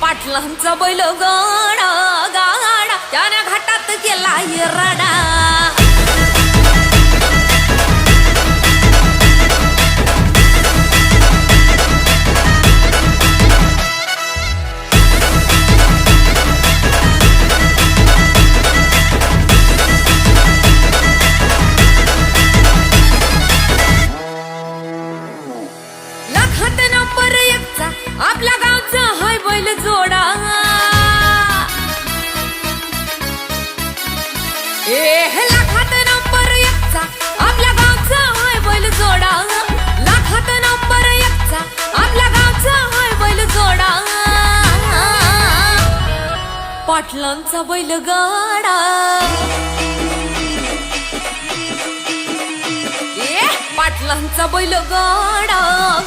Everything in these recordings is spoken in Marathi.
पाटलांचा बैल गाडा गाडा त्याने घाटात केला राडा लाखात नंबर एकचा आपल्या गावचा हाय बैल जोडा लाखात नंबर एकचा आपल्या गावचा हाय बैल जोडा लाखात नंबर एकचा आपल्या गावचा हाय बैल जोडा पाटलांचा बैल गाडा पाटलांचा बैल गाडा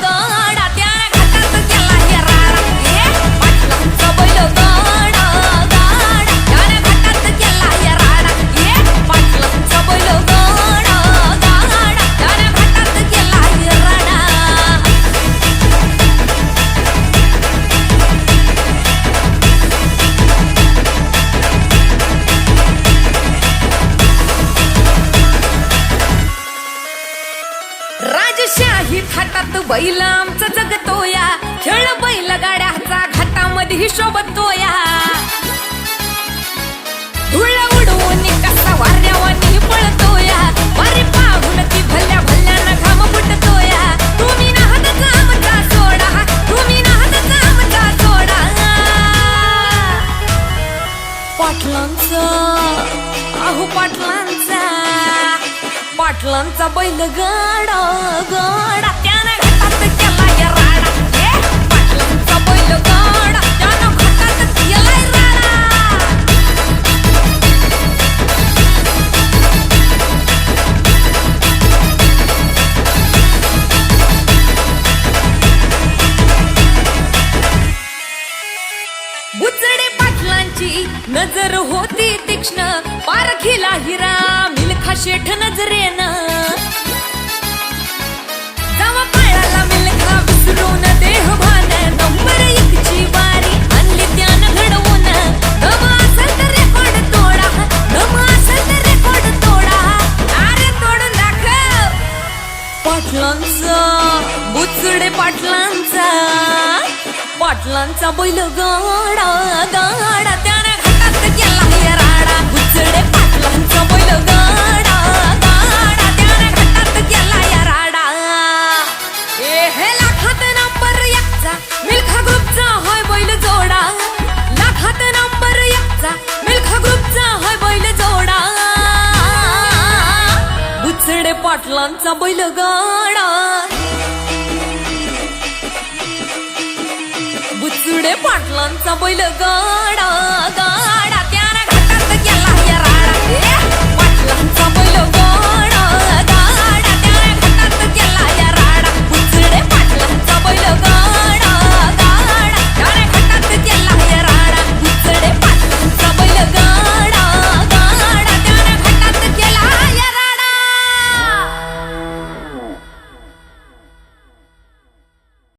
गाडा त्याने घाटात केला राडा पाटलांचा बैल गाडा गाडा त्याने घाटात केला राडा पाटलांचा बैल गाडा गाडा त्याने घाटात केला राडा राजशाही थाटात बैल आमचा जगतोया खेळ बैल गाड्याचा घाटामध्ये शोभतोया धुळ उडवून कसा वाऱ्यावानी पळतोया वारी पाहून ती भल्या भल्यानं घाम फुटतोया तुम्ही नाहतचा आमचा सोडा तुम्ही नाहतचा आमचा सोडा पाटलांचा अहो पाटलांचा पाटलांचा बैल गाडा गाडा त्याने घाटात केला राडा पाटलांचा बैल गाडा त्याने घाटात केला राडा बुचडे पाटलांची नजर होती तीक्ष्ण पारखीला हिरा मिल्खा शेठ नजरेनं जावा पाळाला मिल्खा विसरून देहभान नंबर एकची बारी आणली त्यानं घडवून दम असेल तर रेकॉर्ड तोडा दम असेल तर रेकॉर्ड तोडा अरे तोडून दाखव पाटलांचा बुचडे पाटलांचा पाटलांचा बैल गाडा गाडा त्याने घाटात केला राडा बुचडे पाटलांचा बैल गाडा गाडा त्याने घाटात केला राडा हे लाखात नंबर एकचा मिल्खा ग्रुपचा हाय बैल जोडा लाखात नंबर एकचा मिल्खा ग्रुपचा हाय बैल जोडा बुचडे पाटलांचा बैल गाडा बुचडे पाटलांचा बैल गाडा